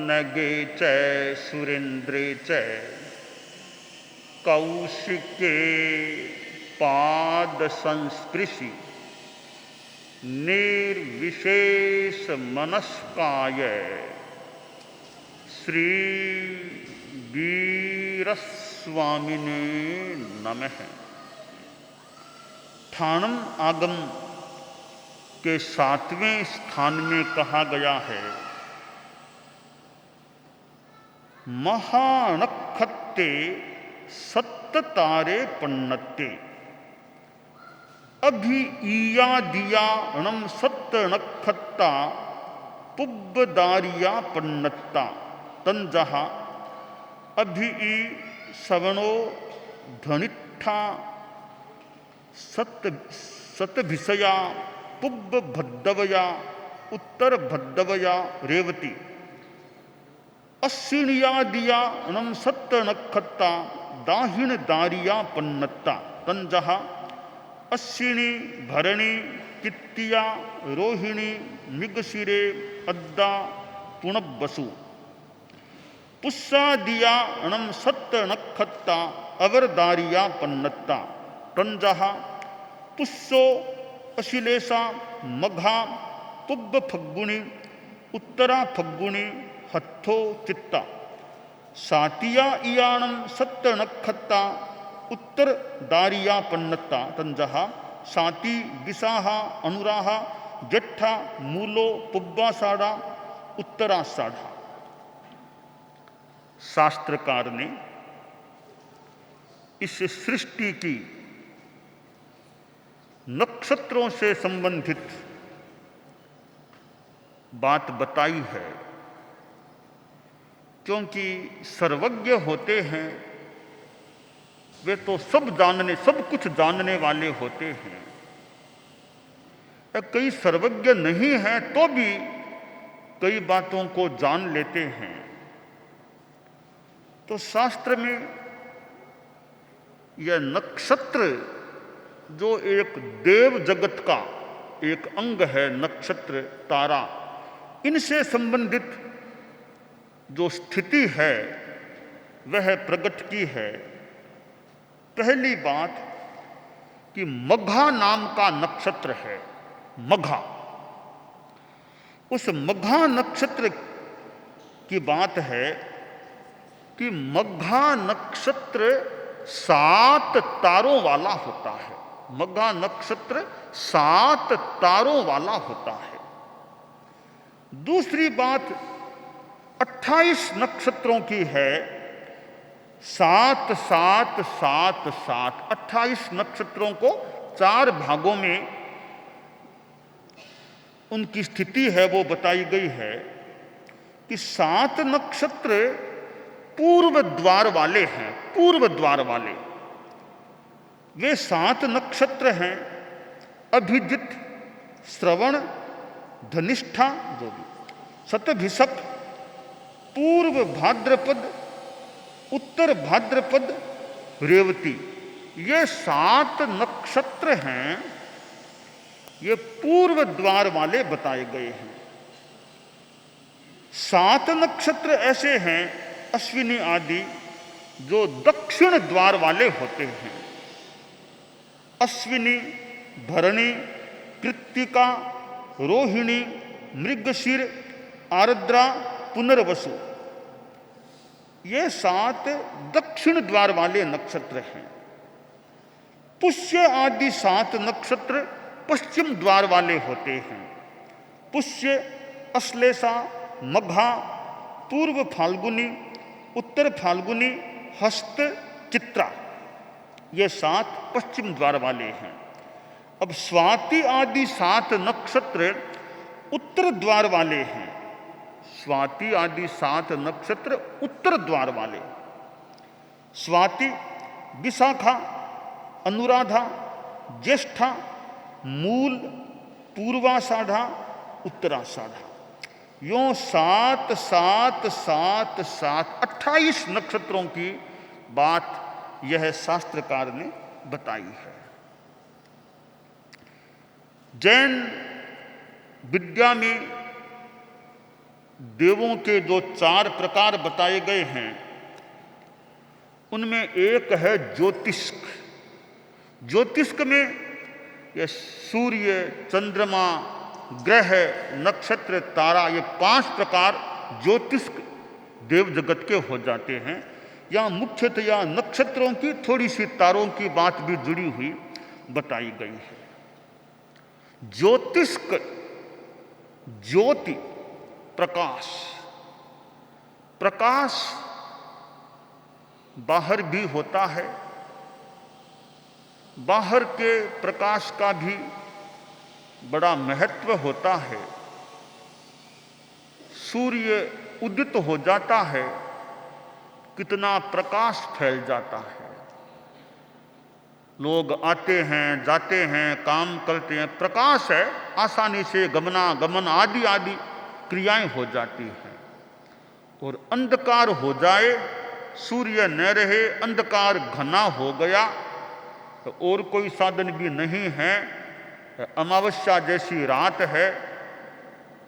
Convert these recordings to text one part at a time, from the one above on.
नगे च सुरेन्द्रे च कौशिके पाद संस्पृशि निर्विशेष मनस्काय श्री वीरस्वामिने नमः। ठाणम आगम के 7वें स्थान में कहा गया है, महानक्षत्ते सत्त तारे पन्नत्ते अभि ईया दिया णम सत्त नक्षत्ता पुब्बदारिया पन्नत्ता तंजहा अभि ई सवणो धनिष्ठा सतभिषया पुब्ब भद्दवया उत्तर भद्दवया रेवती अश्विनिया दिया णम सत्त नक्षत्ता दाहिण दारिया पन्नत्ता तंजहा अश्विनी भरणी कित्तिया रोहिणी मृगशिरे अद्दा पुणबसु पुस्सा दिया णम सत्त नक्षत्ता अवरदारिया पन्नत्ता तंजहा पुस्सो अशिलेशा मघा पुब्ब फग्गुणी उत्तरा फग्गुणी हत्थो चित्ता सातिया इयाणम सत्त नक्षत्ता उत्तर दारिया पन्नत्ता तंजहा साती विसाहा अनुराहा जट्ठा मूलो पुब्बासाढ़ा उत्तराषाढ़ा। शास्त्रकार ने इस सृष्टि की नक्षत्रों से संबंधित बात बताई है, क्योंकि सर्वज्ञ होते हैं वे तो सब कुछ जानने वाले होते हैं। कई सर्वज्ञ नहीं हैं तो भी कई बातों को जान लेते हैं। तो शास्त्र में यह नक्षत्र जो एक देव जगत का एक अंग है, नक्षत्र तारा, इनसे संबंधित जो स्थिति है वह प्रकट की है। पहली बात कि मघा नाम का नक्षत्र है। मघा, उस मघा नक्षत्र की बात है कि मघा नक्षत्र 7 तारों वाला होता है। मघा नक्षत्र 7 तारों वाला होता है। दूसरी बात 28 नक्षत्रों की है। 7 7 7 7 28 नक्षत्रों को 4 भागों में उनकी स्थिति है वो बताई गई है कि 7 नक्षत्र पूर्व द्वार वाले हैं। पूर्व द्वार वाले वे 7 नक्षत्र हैं, अभिजित, श्रवण, धनिष्ठा, जो भी शतभिषक, पूर्व भाद्रपद, उत्तर भाद्रपद, रेवती, ये 7 नक्षत्र हैं। ये पूर्व द्वार वाले बताए गए हैं। 7 नक्षत्र ऐसे हैं अश्विनी आदि जो दक्षिण द्वार वाले होते हैं। अश्विनी, भरणी, कृत्तिका, रोहिणी, मृगशीर, आर्द्रा, पुनर्वसु, ये 7 दक्षिण द्वार वाले नक्षत्र हैं। पुष्य आदि 7 नक्षत्र पश्चिम द्वार वाले होते हैं। पुष्य, अश्लेषा, मघा, पूर्व फाल्गुनी, उत्तर फाल्गुनी, हस्त, चित्रा, ये 7 पश्चिम द्वार वाले हैं। अब स्वाति आदि 7 नक्षत्र उत्तर द्वार वाले हैं। स्वाति आदि 7 नक्षत्र उत्तर द्वार वाले। स्वाति, विशाखा, अनुराधा, ज्येष्ठा, मूल, पूर्वाषाढ़ा, उत्तराषाढ़ा, यों 7 7 7 7 28 नक्षत्रों की बात यह शास्त्रकार ने बताई है। जैन विद्या में देवों के जो 4 प्रकार बताए गए हैं उनमें एक है ज्योतिष्क। ज्योतिष्क में ये सूर्य, चंद्रमा, ग्रह, नक्षत्र, तारा, ये 5 प्रकार ज्योतिष्क देव जगत के हो जाते हैं। यहाँ मुख्यतया नक्षत्रों की, थोड़ी सी तारों की बात भी जुड़ी हुई बताई गई है। ज्योतिष्क, ज्योति, प्रकाश। प्रकाश बाहर भी होता है, बाहर के प्रकाश का भी बड़ा महत्व होता है। सूर्य उदित हो जाता है, कितना प्रकाश फैल जाता है। लोग आते हैं, जाते हैं, काम करते हैं, प्रकाश है, आसानी से गमनागमन आदि आदि क्रियाएं हो जाती हैं। और अंधकार हो जाए, सूर्य न रहे, अंधकार घना हो गया तो और कोई साधन भी नहीं है, अमावस्या जैसी रात है,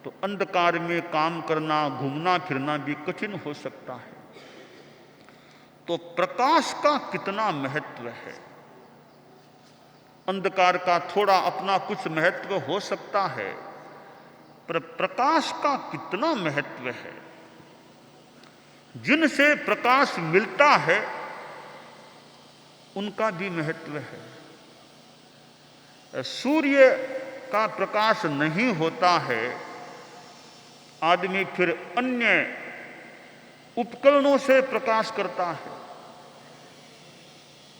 तो अंधकार में काम करना, घूमना फिरना भी कठिन हो सकता है। तो प्रकाश का कितना महत्व है। अंधकार का थोड़ा अपना कुछ महत्व हो सकता है, पर प्रकाश का कितना महत्व है। जिनसे प्रकाश मिलता है उनका भी महत्व है। सूर्य का प्रकाश नहीं होता है, आदमी फिर अन्य उपकरणों से प्रकाश करता है।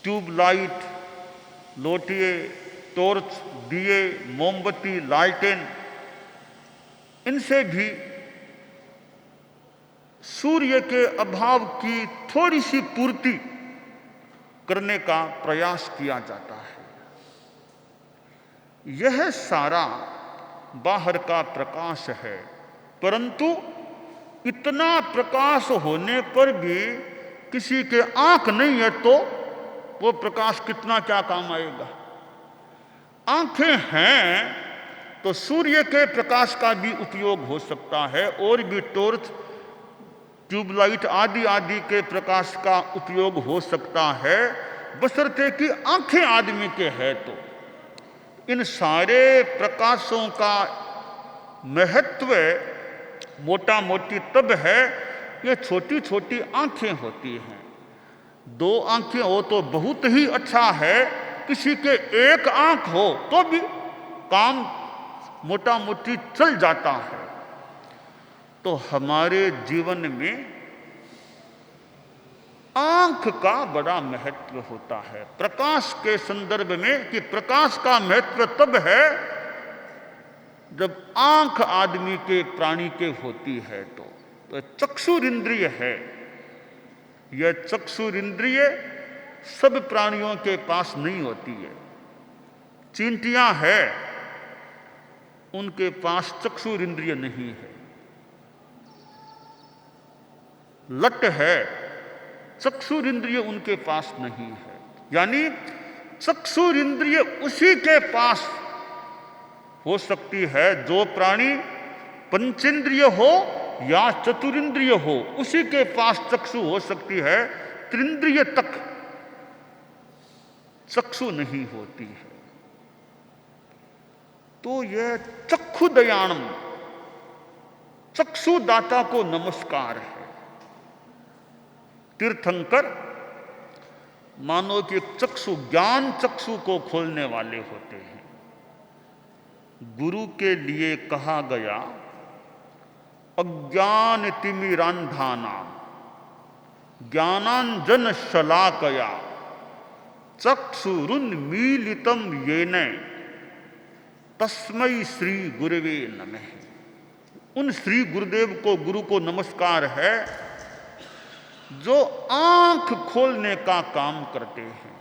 ट्यूबलाइट, लोटिए, टॉर्च, दिए, मोमबत्ती, लालटेन, इनसे भी सूर्य के अभाव की थोड़ी सी पूर्ति करने का प्रयास किया जाता है। यह सारा बाहर का प्रकाश है, परंतु इतना प्रकाश होने पर भी किसी के आंख नहीं है तो वो प्रकाश कितना क्या काम आएगा। आंखें हैं तो सूर्य के प्रकाश का भी उपयोग हो सकता है, और भी टॉर्च, ट्यूबलाइट आदि आदि के प्रकाश का उपयोग हो सकता है, बशर्ते कि आंखें आदमी के है तो। इन सारे प्रकाशों का महत्व मोटा मोटी तब है, ये छोटी छोटी आंखें होती हैं। 2 आंखें हो तो बहुत ही अच्छा है, किसी के 1 आंख हो तो भी काम मोटा मोटी चल जाता है। तो हमारे जीवन में आंख का बड़ा महत्व होता है प्रकाश के संदर्भ में, कि प्रकाश का महत्व तब है जब आंख आदमी के, प्राणी के होती है। तो चक्षुर इंद्रिय है, यह चक्षुर इंद्रिय सब प्राणियों के पास नहीं होती है। चींटियां है, उनके पास चक्षुर इंद्रिय नहीं है। लट है, चक्षुर इंद्रिय उनके पास नहीं है। यानी चक्षुर इंद्रिय उसी के पास हो सकती है जो प्राणी पंचेंद्रिय हो या चतुरिंद्रिय हो, उसी के पास चक्षु हो सकती है। त्रिंद्रिय तक चक्षु नहीं होती है। तो यह चक्षुदयाणम, चक्षुदाता को नमस्कार है। तीर्थंकर मानो कि चक्षु, ज्ञान चक्षु को खोलने वाले होते हैं। गुरु के लिए कहा गया अज्ञान तिमिरांधानाम ज्ञानांजन शलाकया चक्षुरुन्मीलितम येन तस्मै श्री गुरुवे नमः। उन श्री गुरुदेव को, गुरु को नमस्कार है जो आंख खोलने का काम करते हैं।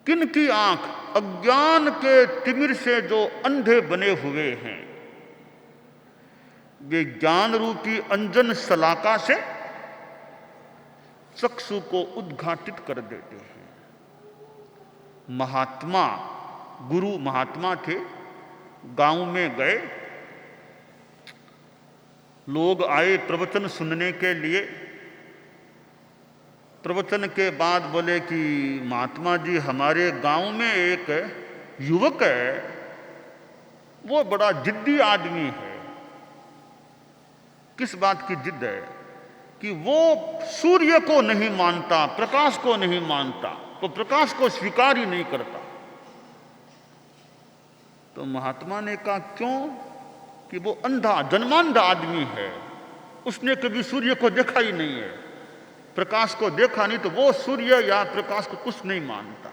किन की आंख? अज्ञान के तिमिर से जो अंधे बने हुए हैं, वे ज्ञान रूपी अंजन शलाका से चक्षु को उद्घाटित कर देते हैं। महात्मा, गुरु महात्मा थे, गांव में गए, लोग आए प्रवचन सुनने के लिए। प्रवचन के बाद बोले कि महात्मा जी, हमारे गांव में एक युवक है, वो बड़ा जिद्दी आदमी है। किस बात की जिद है? कि वो सूर्य को नहीं मानता, प्रकाश को नहीं मानता, तो प्रकाश को स्वीकार ही नहीं करता। तो महात्मा ने कहा क्यों? कि वो अंधा, जन्मांधा आदमी है, उसने कभी सूर्य को देखा ही नहीं है, प्रकाश को देखा नहीं, तो वो सूर्य या प्रकाश को कुछ नहीं मानता।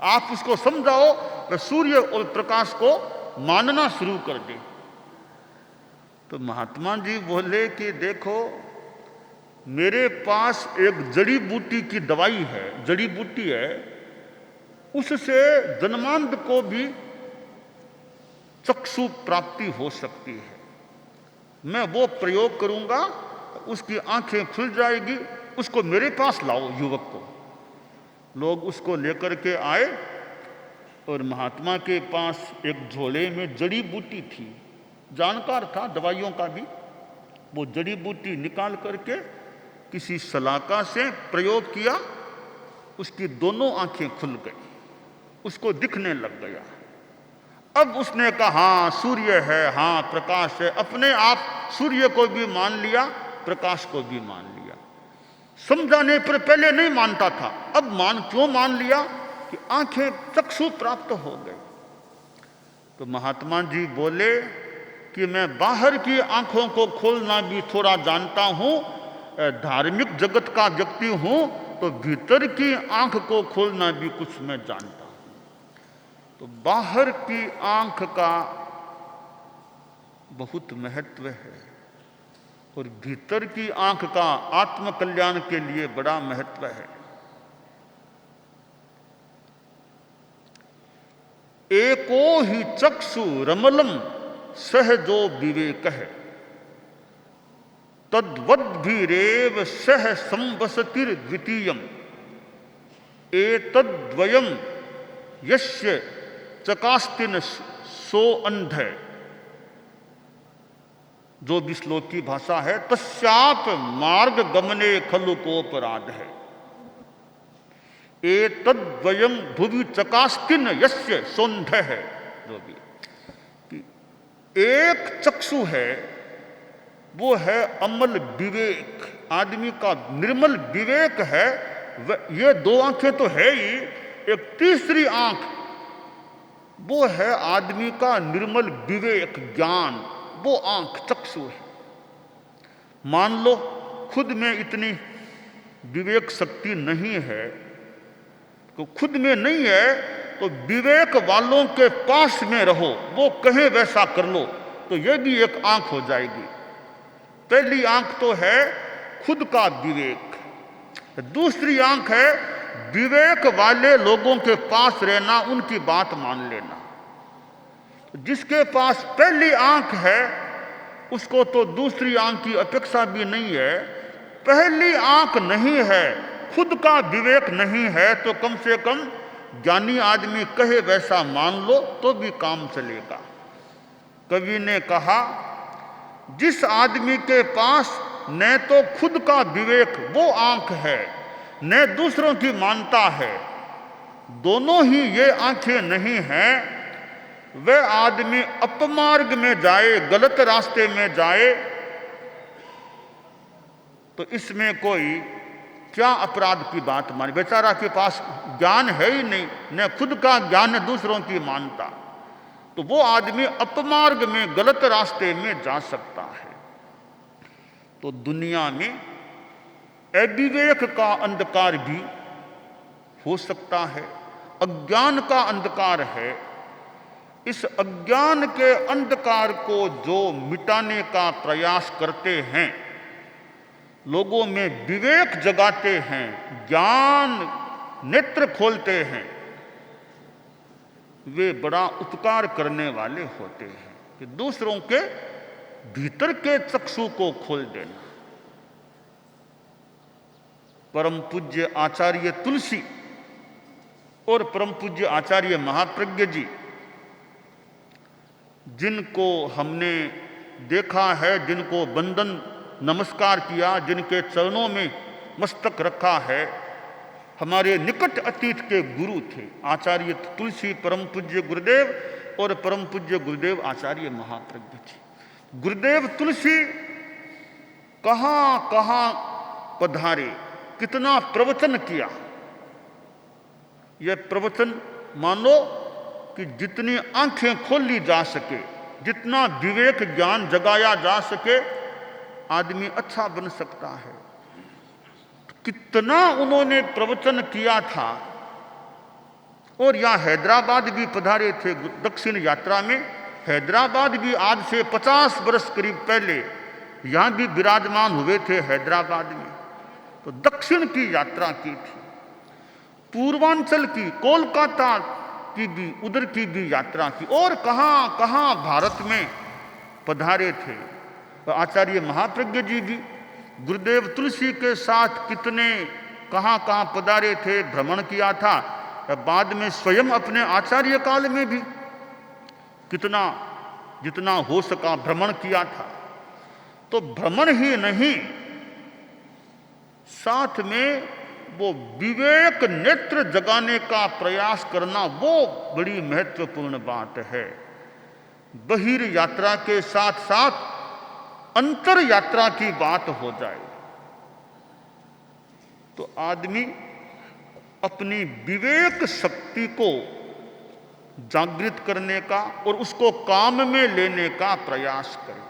आप उसको समझाओ कि सूर्य और प्रकाश को मानना शुरू कर दे। तो महात्मा जी बोले कि देखो, मेरे पास एक जड़ी बूटी की दवाई है, जड़ी बूटी है, उससे जन्मांध को भी चक्षु प्राप्ति हो सकती है। मैं वो प्रयोग करूंगा, उसकी आंखें खुल जाएगी, उसको मेरे पास लाओ। युवक को लोग उसको लेकर के आए और महात्मा के पास एक झोले में जड़ी बूटी थी, जानकार था दवाइयों का भी। वो जड़ी बूटी निकाल करके किसी सलाका से प्रयोग किया, उसकी दोनों आंखें खुल गई, उसको दिखने लग गया। अब उसने कहा हाँ सूर्य है, हाँ प्रकाश है। अपने आप सूर्य को भी मान लिया, प्रकाश को भी मान लिया। समझाने पर पहले नहीं मानता था, अब क्यों मान लिया? कि आंखें चक्षु प्राप्त हो गई। तो महात्मा जी बोले कि मैं बाहर की आंखों को खोलना भी थोड़ा जानता हूं, धार्मिक जगत का व्यक्ति हूं, तो भीतर की आंख को खोलना भी कुछ मैं जानता हूं। तो बाहर की आंख का बहुत महत्व है और भीतर की आंख का आत्म कल्याण के लिए बड़ा महत्व है। एको ही चक्षु रमलम सहजो विवेक है, तद्वद्भिरेव सह संवसतिर द्वितीयम, एतद्वयम यस्य चकास्तिन सो अंध। जो भी श्लोक की भाषा है, तस्याप मार्ग गमने खलु कोपराध है। एतद्वयम भुवि चकास्तिन यस्य सोंध है। जो भी कि एक चक्षु है, वो है अमल विवेक, आदमी का निर्मल विवेक है। ये दो आंखें तो है ही, एक तीसरी आंख वो है आदमी का निर्मल विवेक ज्ञान, वो आंख चक्षु है। मान लो खुद में इतनी विवेक शक्ति नहीं है, तो खुद में नहीं है, तो विवेक वालों के पास में रहो, वो कहे वैसा कर लो, तो ये भी एक आंख हो जाएगी। पहली आंख तो है खुद का विवेक, दूसरी आंख है विवेक वाले लोगों के पास रहना, उनकी बात मान लेना। जिसके पास पहली आंख है उसको तो दूसरी आंख की अपेक्षा भी नहीं है। पहली आंख नहीं है, खुद का विवेक नहीं है, तो कम से कम ज्ञानी आदमी कहे वैसा मान लो तो भी काम चलेगा। कवि ने कहा, जिस आदमी के पास न तो खुद का विवेक वो आंख है, न दूसरों की मानता है, दोनों ही ये आंखें नहीं हैं, वह आदमी अपमार्ग में जाए, गलत रास्ते में जाए, तो इसमें कोई क्या अपराध की बात मानी? बेचारा के पास ज्ञान है ही नहीं, न खुद का ज्ञान न दूसरों की मानता, तो वो आदमी अपमार्ग में, गलत रास्ते में जा सकता है। तो दुनिया में अविवेक का अंधकार भी हो सकता है, अज्ञान का अंधकार है। इस अज्ञान के अंधकार को जो मिटाने का प्रयास करते हैं, लोगों में विवेक जगाते हैं, ज्ञान नेत्र खोलते हैं, वे बड़ा उपकार करने वाले होते हैं कि दूसरों के भीतर के चक्षु को खोल देना। परम पूज्य आचार्य तुलसी और परम पूज्य आचार्य महाप्रज्ञ जी, जिनको हमने देखा है, जिनको वंदन नमस्कार किया, जिनके चरणों में मस्तक रखा है, हमारे निकट अतीत के गुरु थे आचार्य तुलसी परम पूज्य गुरुदेव और परम पूज्य गुरुदेव आचार्य महाप्रज्ञ जी। गुरुदेव तुलसी कहाँ कहाँ पधारे, कितना प्रवचन किया। यह प्रवचन मानो कि जितनी आंखें खोली जा सके, जितना विवेक ज्ञान जगाया जा सके, आदमी अच्छा बन सकता है। कितना उन्होंने प्रवचन किया था। और यहाँ हैदराबाद भी पधारे थे दक्षिण यात्रा में। हैदराबाद भी आज से 50 वर्ष करीब पहले यहाँ भी विराजमान हुए थे हैदराबाद में। तो दक्षिण की यात्रा की थी, पूर्वांचल की, कोलकाता की भी, उधर की भी यात्रा की, और कहाँ कहाँ भारत में पधारे थे। तो आचार्य महाप्रज्ञ जी भी गुरुदेव तुलसी के साथ कितने कहाँ कहाँ पधारे थे, भ्रमण किया था। बाद में स्वयं अपने आचार्य काल में भी कितना जितना हो सका भ्रमण किया था। तो भ्रमण ही नहीं, साथ में वो विवेक नेत्र जगाने का प्रयास करना, वो बड़ी महत्वपूर्ण बात है। बहिर यात्रा के साथ साथ अंतर यात्रा की बात हो जाए तो आदमी अपनी विवेक शक्ति को जागृत करने का और उसको काम में लेने का प्रयास करे।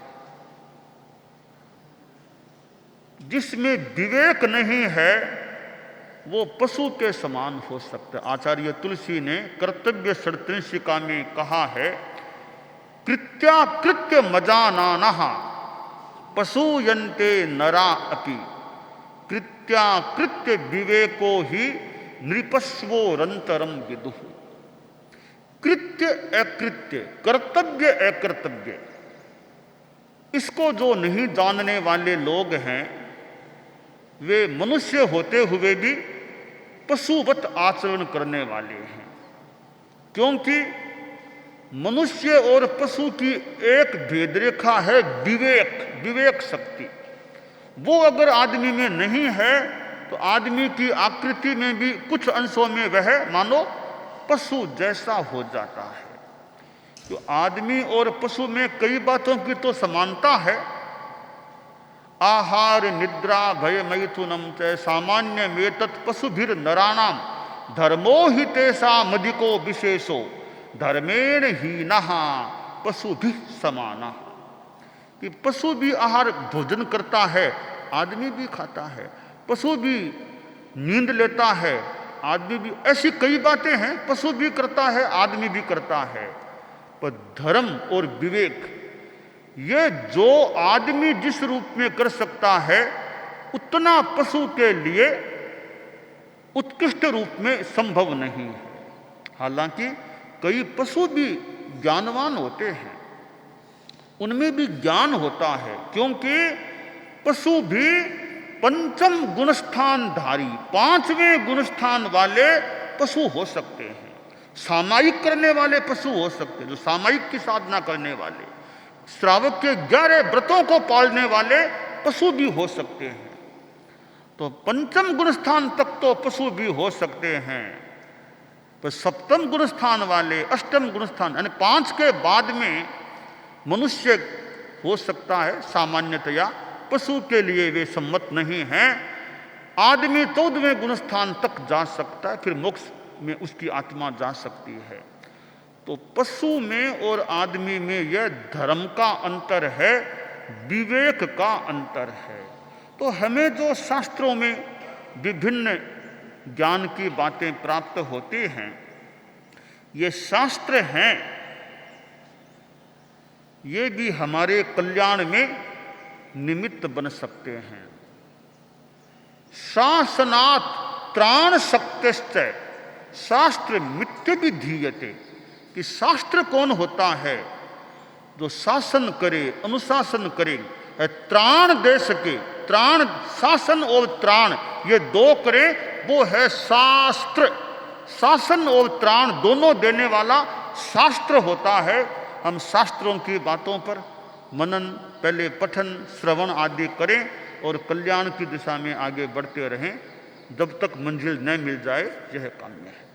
जिसमें विवेक नहीं है वो पशु के समान हो सकता है। आचार्य तुलसी ने कर्तव्य षट्त्रिंशिका में कहा है, कृत्याकृत्य मजानानः पशूयन्ते नरा अपि कृत्याकृत्य विवेको ही नृपस्वोरंतरम विदुः। कृत्य अकृत्य, कर्तव्य अकर्तव्य, इसको जो नहीं जानने वाले लोग हैं वे मनुष्य होते हुए भी पशुवत आचरण करने वाले हैं। क्योंकि मनुष्य और पशु की एक भेद रेखा है विवेक, विवेक शक्ति। वो अगर आदमी में नहीं है तो आदमी की आकृति में भी कुछ अंशों में वह मानो पशु जैसा हो जाता है। तो आदमी और पशु में कई बातों की तो समानता है। आहार निद्रा भय मैथुनम च सामान्य मेतत् पशुभिर नराणाम धर्मो हि तेषाम् अधिको विशेषो धर्मेण हीनः पशुभिः समानः। कि पशु भी आहार भोजन करता है, आदमी भी खाता है। पशु भी नींद लेता है, आदमी भी। ऐसी कई बातें हैं, पशु भी करता है, आदमी भी करता है। पर धर्म और विवेक, ये जो आदमी जिस रूप में कर सकता है उतना पशु के लिए उत्कृष्ट रूप में संभव नहीं है। हालांकि कई पशु भी ज्ञानवान होते हैं, उनमें भी ज्ञान होता है। क्योंकि पशु भी पंचम गुणस्थान धारी, 5वें गुणस्थान वाले पशु हो सकते हैं। सामायिक करने वाले पशु हो सकते हैं, जो सामायिक की साधना करने वाले, श्रावक के 11 व्रतों को पालने वाले पशु भी हो सकते हैं। तो पंचम गुणस्थान तक तो पशु भी हो सकते हैं। पर सप्तम गुणस्थान वाले, अष्टम गुणस्थान यानी 5 के बाद में मनुष्य हो सकता है सामान्यतया, पशु के लिए वे सम्मत नहीं हैं। आदमी 14वें गुणस्थान तक जा सकता है, फिर मोक्ष में उसकी आत्मा जा सकती है। तो पशु में और आदमी में यह धर्म का अंतर है, विवेक का अंतर है। तो हमें जो शास्त्रों में विभिन्न ज्ञान की बातें प्राप्त होती हैं, ये शास्त्र हैं, ये भी हमारे कल्याण में निमित्त बन सकते हैं। शासनात् त्राण शक्तिश्च शास्त्र मित्य भी धीयते। कि शास्त्र कौन होता है? जो शासन करे, अनुशासन करे, त्राण दे सके। त्राण, शासन और त्राण ये 2 करे, वो है शास्त्र। शासन और त्राण दोनों देने वाला शास्त्र होता है। हम शास्त्रों की बातों पर मनन, पहले पठन श्रवण आदि करें और कल्याण की दिशा में आगे बढ़ते रहें जब तक मंजिल न मिल जाए, यह काम्य है।